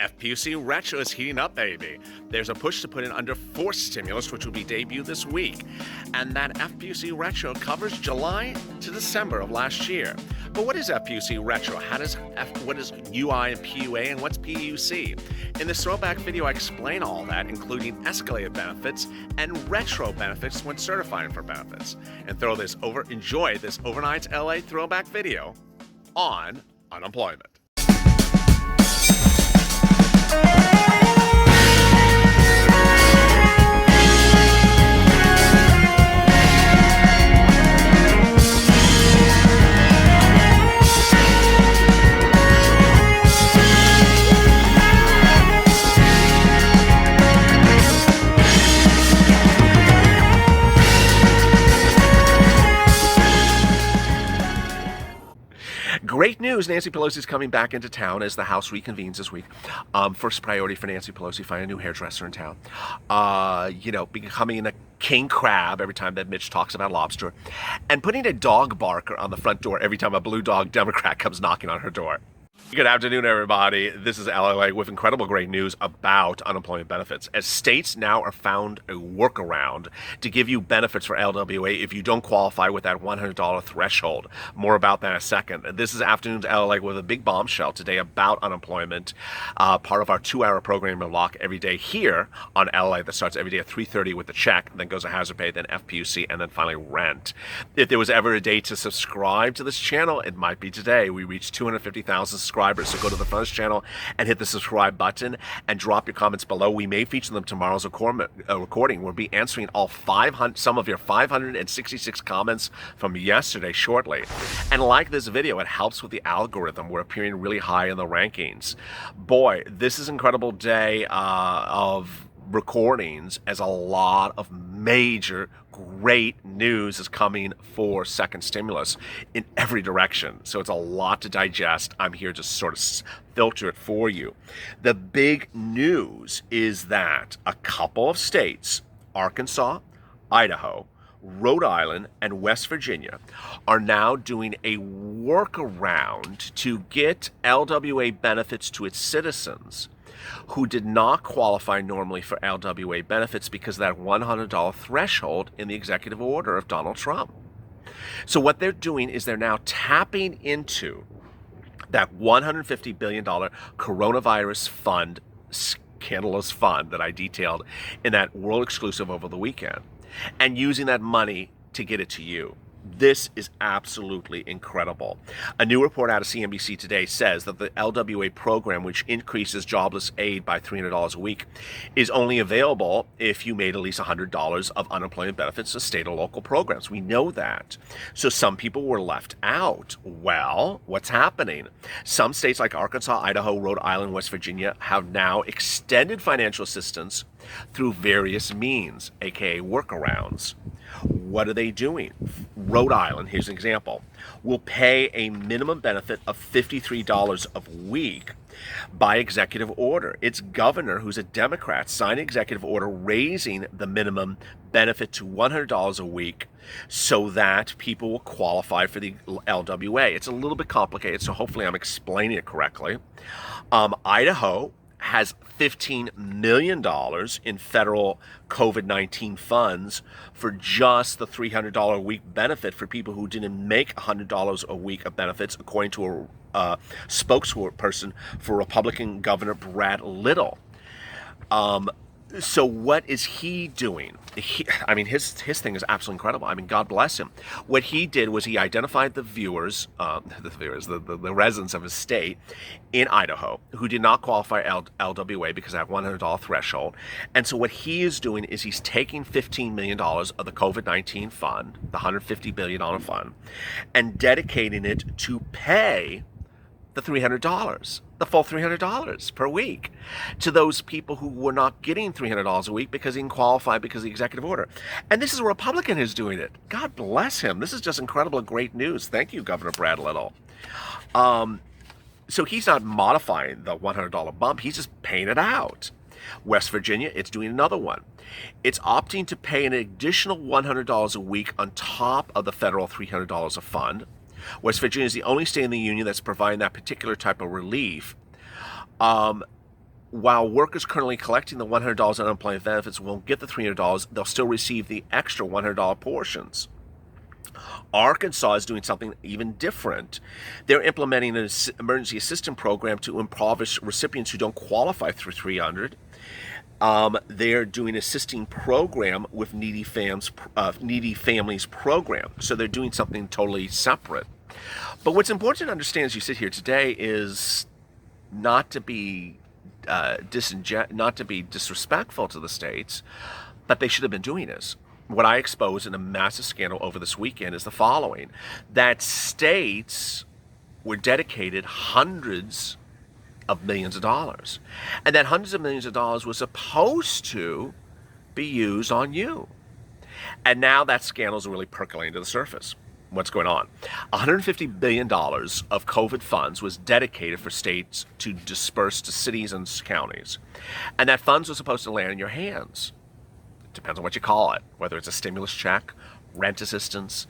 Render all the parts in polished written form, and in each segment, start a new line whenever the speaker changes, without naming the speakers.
FPUC Retro is heating up, baby. There's a push to put in under force stimulus, which will be debuted this week. And that FPUC Retro covers July to December of last year. But what is FPUC Retro? What is UI and PUA, and what's PUC? In this throwback video, I explain all that, including escalated benefits and retro benefits when certifying for benefits. And enjoy this overnight LA throwback video on unemployment. Great news, Nancy Pelosi's coming back into town as the House reconvenes this week. First priority for Nancy Pelosi, find a new hairdresser in town. Becoming a king crab every time that Mitch talks about lobster. And putting a dog barker on the front door every time a blue dog Democrat comes knocking on her door. Good afternoon, everybody. This is LALATE with incredible great news about unemployment benefits. As states now are found a workaround to give you benefits for LWA if you don't qualify with that $100 threshold. More about that in a second. This is afternoon's LALATE with a big bombshell today about unemployment. Part of our 2-hour program block every day here on LALATE that starts every day at 3:30 with the check, then goes to hazard pay, then FPUC, and then finally rent. If there was ever a day to subscribe to this channel, it might be today. We reached 250,000 subscribers. So go to the first channel and hit the subscribe button and drop your comments below. We may feature them tomorrow's recording. We'll be answering some of your 566 comments from yesterday shortly. And like this video, it helps with the algorithm. We're appearing really high in the rankings. Boy, this is an incredible day of recordings, as a lot of major great news is coming for second stimulus in every direction. So it's a lot to digest. I'm here to sort of filter it for you. The big news is that a couple of states, Arkansas, Idaho, Rhode Island, and West Virginia, are now doing a workaround to get LWA benefits to its citizens who did not qualify normally for LWA benefits because of that $100 threshold in the executive order of Donald Trump. So what they're doing is they're now tapping into that $150 billion coronavirus fund, scandalous fund that I detailed in that World Exclusive over the weekend, and using that money to get it to you. This is absolutely incredible. A new report out of CNBC today says that the LWA program, which increases jobless aid by $300 a week, is only available if you made at least $100 of unemployment benefits to state or local programs. We know that. So some people were left out. Well, what's happening? Some states like Arkansas, Idaho, Rhode Island, West Virginia have now extended financial assistance through various means, aka workarounds. What are they doing? Rhode Island, here's an example, will pay a minimum benefit of $53 a week by executive order. Its governor, who's a Democrat, signed an executive order raising the minimum benefit to $100 a week so that people will qualify for the LWA. It's a little bit complicated, so hopefully I'm explaining it correctly. Idaho has $15 million in federal COVID-19 funds for just the $300 a week benefit for people who didn't make $100 a week of benefits, according to a spokesperson for Republican Governor Brad Little. So what is he doing? His thing is absolutely incredible. God bless him. What he did was he identified the residents of his state in Idaho who did not qualify LWA because of that $100 threshold. And so what he is doing is he's taking $15 million of the COVID-19 fund, the $150 billion fund, and dedicating it to pay the $300, the full $300 per week to those people who were not getting $300 a week because he didn't qualify because of the executive order. And this is a Republican who's doing it. God bless him. This is just incredible and great news. Thank you, Governor Brad Little. So he's not modifying the $100 bump. He's just paying it out. West Virginia, it's doing another one. It's opting to pay an additional $100 a week on top of the federal $300 a fund. West Virginia is the only state in the union that's providing that particular type of relief. while workers currently collecting the $100 unemployment benefits won't get the $300, they'll still receive the extra $100 portions. Arkansas is doing something even different. They're implementing an emergency assistance program to impoverish recipients who don't qualify through 300. They're doing an assisting program with needy families program. So they're doing something totally separate. But what's important to understand as you sit here today is not to be not to be disrespectful to the states, but they should have been doing this. What I exposed in a massive scandal over this weekend is the following: that states were dedicated hundreds of millions of dollars, and that hundreds of millions of dollars was supposed to be used on you. And now that scandal is really percolating to the surface. What's going on? $150 billion of COVID funds was dedicated for states to disperse to cities and counties. And that funds was supposed to land in your hands. It depends on what you call it, whether it's a stimulus check, rent assistance,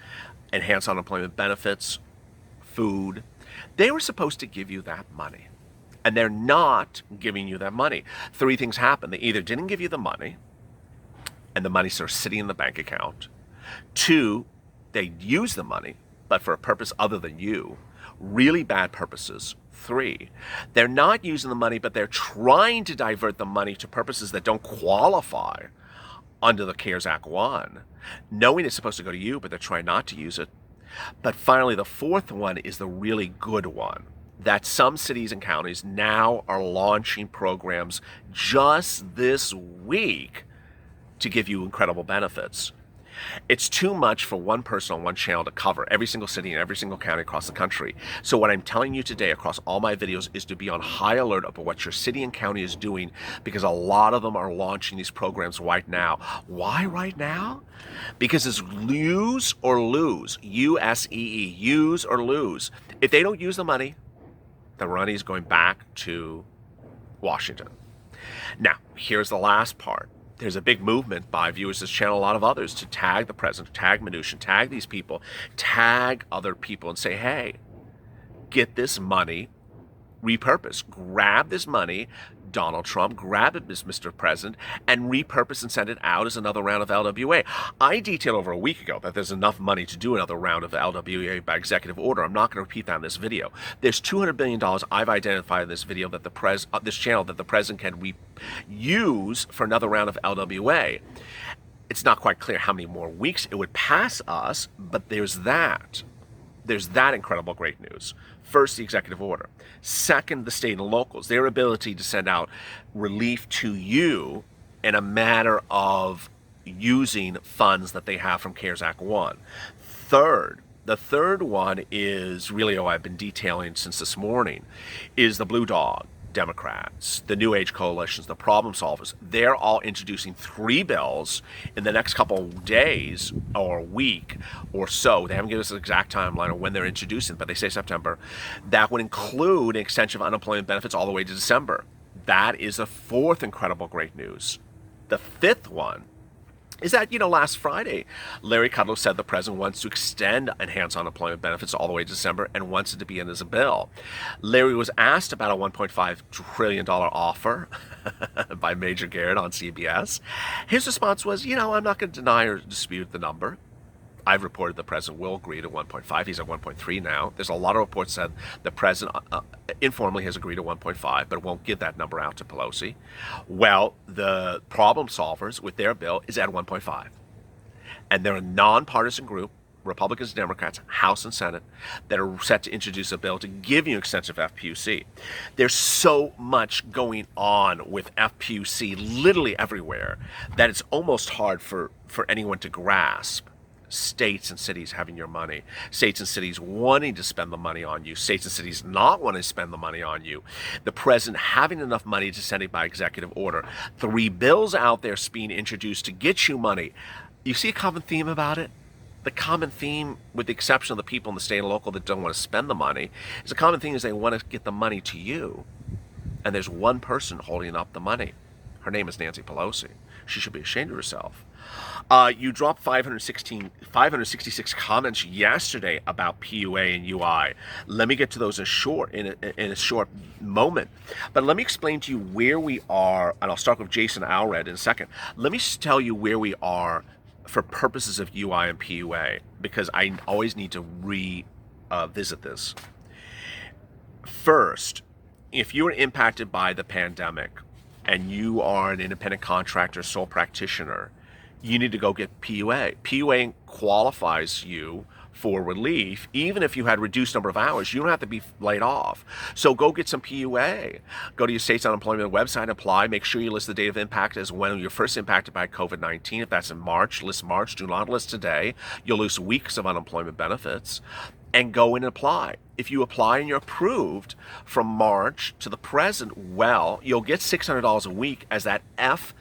enhanced unemployment benefits, food. They were supposed to give you that money. And they're not giving you that money. Three things happen. They either didn't give you the money, and the money starts sitting in the bank account. Two, they use the money, but for a purpose other than you. Really bad purposes. Three, they're not using the money, but they're trying to divert the money to purposes that don't qualify under the CARES Act 1, knowing it's supposed to go to you, but they're trying not to use it. But finally, the fourth one is the really good one, that some cities and counties now are launching programs just this week to give you incredible benefits. It's too much for one person on one channel to cover every single city and every single county across the country. So what I'm telling you today across all my videos is to be on high alert about what your city and county is doing, because a lot of them are launching these programs right now. Why right now? Because it's use or lose. U-S-E-E. Use or lose. If they don't use the money, the money is going back to Washington. Now, here's the last part. There's a big movement by viewers of this channel, a lot of others, to tag the president, tag Mnuchin, tag these people, tag other people and say, hey, get this money repurposed. Grab this money, Donald Trump, grab it, Mr. President, and repurpose and send it out as another round of LWA. I detailed over a week ago that there's enough money to do another round of LWA by executive order. I'm not going to repeat that in this video. There's $200 billion I've identified in this video that this channel that the president can use for another round of LWA. It's not quite clear how many more weeks it would pass us, but there's that. There's that incredible great news. First, the executive order. Second, the state and locals, their ability to send out relief to you in a matter of using funds that they have from CARES Act 1. Third, the third one is really, I've been detailing since this morning, is the Blue Dog Democrats, the New Age coalitions, the problem solvers. They're all introducing 3 bills in the next couple of days or a week or so. They haven't given us an exact timeline of when they're introducing, but they say September. That would include an extension of unemployment benefits all the way to December. That is the fourth incredible great news. The fifth one is that, last Friday, Larry Kudlow said the president wants to extend enhanced unemployment benefits all the way to December and wants it to be in as a bill. Larry was asked about a $1.5 trillion offer by Major Garrett on CBS. His response was, I'm not going to deny or dispute the number. I've reported the president will agree to 1.5. He's at 1.3 now. There's a lot of reports that the president informally has agreed to 1.5, but won't give that number out to Pelosi. Well, the problem solvers with their bill is at 1.5. And they're a nonpartisan group, Republicans and Democrats, House and Senate, that are set to introduce a bill to give you extensive FPUC. There's so much going on with FPUC literally everywhere that it's almost hard for anyone to grasp. States and cities having your money, states and cities wanting to spend the money on you, states and cities not wanting to spend the money on you, the president having enough money to send it by executive order, 3 bills out there being introduced to get you money. You see a common theme about it? The common theme, with the exception of the people in the state and local that don't want to spend the money, is the common theme is they want to get the money to you. And there's one person holding up the money. Her Her name is Nancy Pelosi. She should be ashamed of herself. You dropped 566 comments yesterday about PUA and UI. Let me get to those in a short moment. But let me explain to you where we are, and I'll start with Jason Alred in a second. Let me tell you where we are for purposes of UI and PUA, because I always need to revisit this. First, if you were impacted by the pandemic and you are an independent contractor, sole practitioner, you need to go get PUA. PUA qualifies you for relief, even if you had reduced number of hours. You don't have to be laid off. So go get some PUA. Go to your state's unemployment website, apply, make sure you list the date of impact as when you're first impacted by COVID-19. If that's in March, list March. Do not list today. You'll lose weeks of unemployment benefits. And go in and apply. If you apply and you're approved from March to the present, well, you'll get $600 a week as that FPUC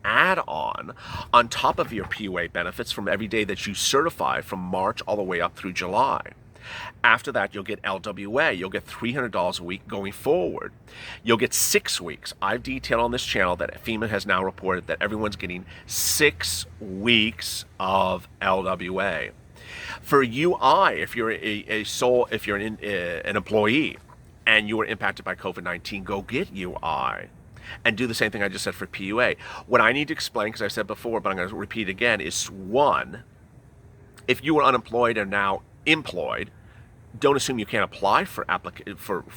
add-on on top of your PUA benefits from every day that you certify from March all the way up through July. After that, you'll get LWA. You'll get $300 a week going forward. You'll get 6 weeks. I've detailed on this channel that FEMA has now reported that everyone's getting 6 weeks of LWA. For UI, if you're if you're an employee and you were impacted by COVID-19, go get UI and do the same thing I just said for PUA. What I need to explain, because I said before, but I'm going to repeat again, is one, if you were unemployed and now employed, don't assume you can't apply for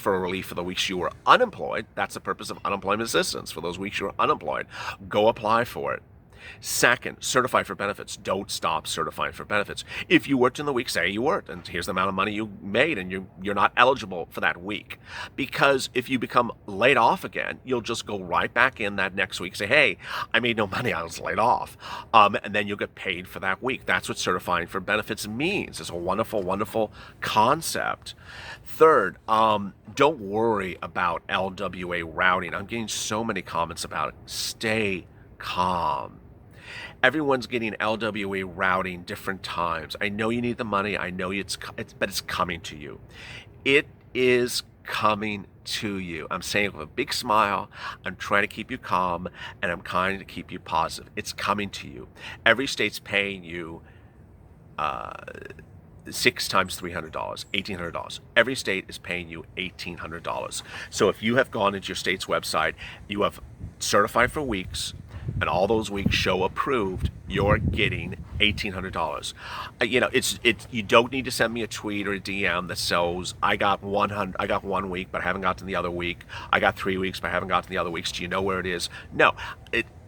relief for the weeks you were unemployed. That's the purpose of unemployment assistance. For those weeks you were unemployed, go apply for it. Second, certify for benefits. Don't stop certifying for benefits. If you worked in the week, say you worked, and here's the amount of money you made, and you're not eligible for that week. Because if you become laid off again, you'll just go right back in that next week, say, hey, I made no money, I was laid off. And then you'll get paid for that week. That's what certifying for benefits means. It's a wonderful, wonderful concept. Third, don't worry about LWA routing. I'm getting so many comments about it. Stay calm. Everyone's getting LWA routing different times. I know you need the money. I know but it's coming to you. It is coming to you. I'm saying it with a big smile. I'm trying to keep you calm, and I'm trying to keep you positive. It's coming to you. Every state's paying you 6 times $300, $1,800. Every state is paying you $1,800. So if you have gone into your state's website, you have certified for weeks, and all those weeks show approved, you're getting $1,800. You don't need to send me a tweet or a DM that says, I got 1 week, but I haven't gotten the other week. I got 3 weeks, but I haven't gotten the other weeks. Do you know where it is? No.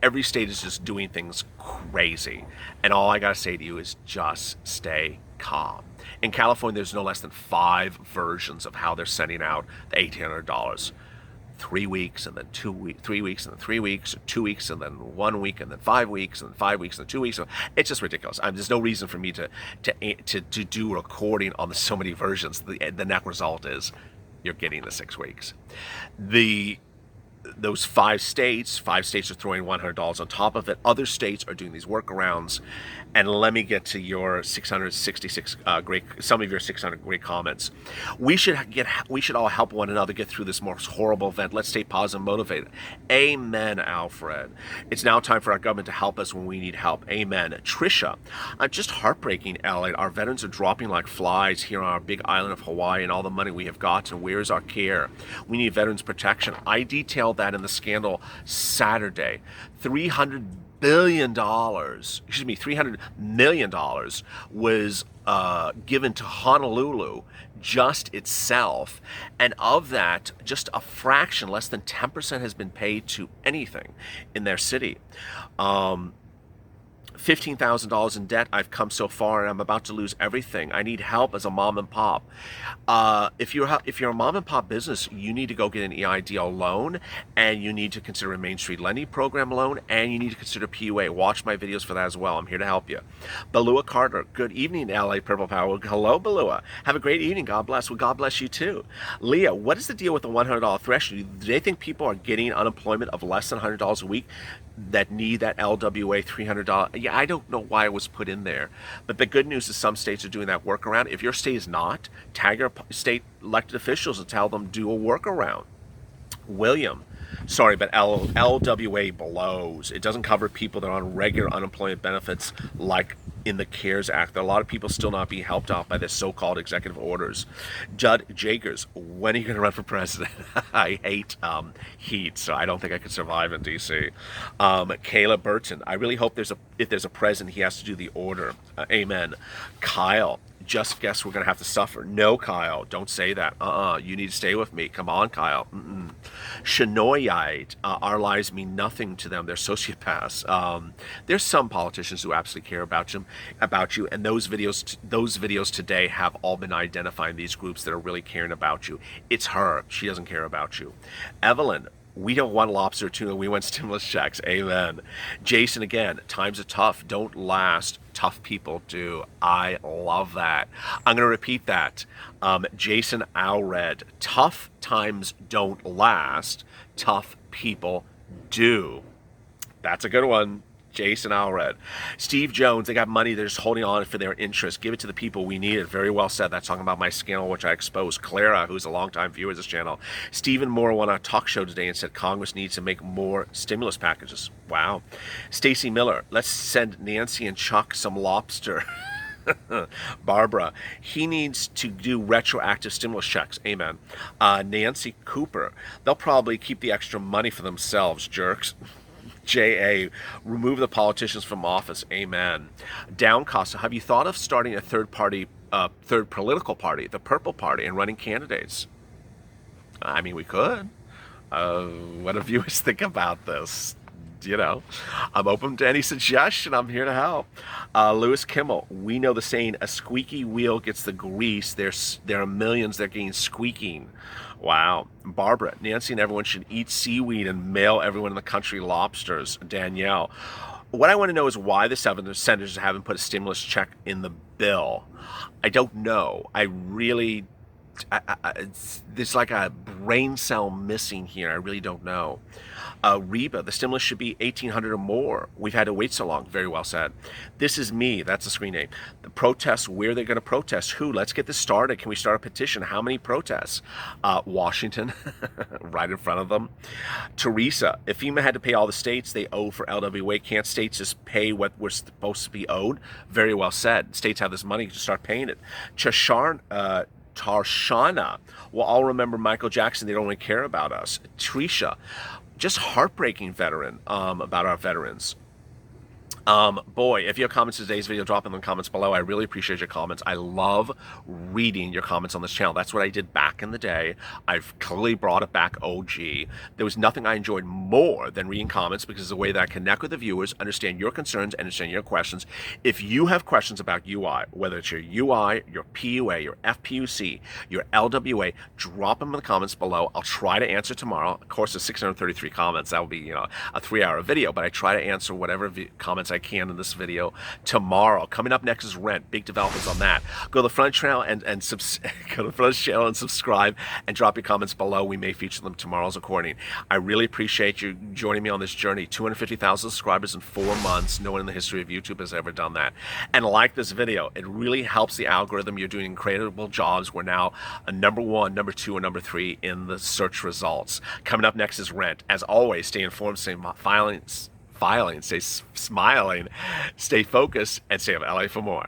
Every state is just doing things crazy. And all I got to say to you is just stay calm. In California, there's no less than 5 versions of how they're sending out the $1,800. 3 weeks, and then 2 weeks, 3 weeks, and then 3 weeks, or 2 weeks, and then 1 week, and then 5 weeks, and then 5 weeks, and then 2 weeks. So it's just ridiculous. There's no reason for me to do a recording on so many versions. The net result is you're getting the 6 weeks. Those 5 states are throwing $100 on top of it. Other states are doing these workarounds. And let me get to your 666 some of your 600 great comments. We should all help one another get through this most horrible event. Let's stay positive and motivated. Amen, Alfred. It's now time for our government to help us when we need help. Amen. Trisha, just heartbreaking, LA. Our veterans are dropping like flies here on our big island of Hawaii, and all the money we have gotten. Where is our care? We need veterans protection. I detailed that in the scandal Saturday. $300 million was given to Honolulu just itself, and of that, just a fraction, less than 10%, has been paid to anything in their city. $15,000 in debt. I've come so far, and I'm about to lose everything. I need help as a mom and pop. If you're a mom and pop business, you need to go get an EIDL loan, and you need to consider a Main Street Lending Program loan, and you need to consider PUA. Watch my videos for that as well. I'm here to help you. Balua Carter. Good evening, LA Purple Power. Hello, Balua. Have a great evening. God bless. Well, God bless you too. Leah, what is the deal with the $100 threshold? Do they think people are getting unemployment of less than $100 a week that need that LWA $300? Yeah, I don't know why it was put in there. But the good news is some states are doing that workaround. If your state is not, tag your state elected officials and tell them do a workaround. William, Sorry, but LWA blows. It doesn't cover people that are on regular unemployment benefits like in the CARES Act. There are a lot of people still not being helped out by this so-called executive orders. Judd Jagers, when are you going to run for president? I hate heat, so I don't think I could survive in D.C. Kayla Burton, I really hope if there's a president, he has to do the order. Amen. Kyle, just guess we're going to have to suffer. No, Kyle, don't say that. You need to stay with me. Come on, Kyle. Shinoyite, our lives mean nothing to them. They're sociopaths. There's some politicians who absolutely care about you, and those videos today have all been identifying these groups that are really caring about you. It's her. She doesn't care about you. Evelyn, we don't want lobster tuna, we want stimulus checks. Amen. Jason, again, times are tough, don't last. Tough people do. I love that. I'm going to repeat that. Jason Alred, tough times don't last. Tough people do. That's a good one. Jason Alred. Steve Jones, they got money, they're just holding on for their interest. Give it to the people, we need it. Very well said. That's talking about my scandal, which I exposed. Clara, who's a longtime viewer of this channel. Stephen Moore went on a talk show today and said Congress needs to make more stimulus packages. Wow. Stacy Miller, let's send Nancy and Chuck some lobster. Barbara, he needs to do retroactive stimulus checks. Amen. Nancy Cooper, they'll probably keep the extra money for themselves, jerks. J.A., remove the politicians from office. Amen. Downcast, have you thought of starting a third political party, the Purple Party, and running candidates? I mean, we could. What do viewers think about this? You know, I'm open to any suggestion. I'm here to help. Lewis Kimmel, we know the saying, a squeaky wheel gets the grease. There are millions that are getting squeaking. Wow. Barbara, Nancy and everyone should eat seaweed and mail everyone in the country lobsters. Danielle, what I want to know is why the senators haven't put a stimulus check in the bill. I don't know. There's like a brain cell missing here. I really don't know. Reba, the stimulus should be $1,800 or more. We've had to wait so long. Very well said. This is me. That's the screen name. The protests, where they're going to protest. Who? Let's get this started. Can we start a petition? How many protests? Washington, right in front of them. Teresa, if FEMA had to pay all the states they owe for LWA, can't states just pay what we're supposed to be owed? Very well said. States have this money to start paying it. Tarshana, well, I'll remember Michael Jackson. They don't really care about us. Trisha, just heartbreaking veteran about our veterans. Boy, if you have comments to today's video, drop them in the comments below. I really appreciate your comments. I love reading your comments on this channel. That's what I did back in the day. I've clearly brought it back OG. There was nothing I enjoyed more than reading comments because it's the way that I connect with the viewers, understand your concerns, understand your questions. If you have questions about UI, whether it's your UI, your PUA, your FPUC, your LWA, drop them in the comments below. I'll try to answer tomorrow. Of course, there's 633 comments. That will be, a 3-hour video, but I try to answer whatever comments I can in this video tomorrow. Coming up next is rent. Big developments on that. Go to the front channel and go to the front channel and subscribe and drop your comments below. We may feature them tomorrow's recording. I really appreciate you joining me on this journey. 250,000 subscribers in 4 months. No one in the history of YouTube has ever done that. And like this video. It really helps the algorithm. You're doing incredible jobs. We're now a number 1, number 2, and number 3 in the search results. Coming up next is rent. As always, stay informed, stay filing, stay smiling, stay focused, and stay of LA for more.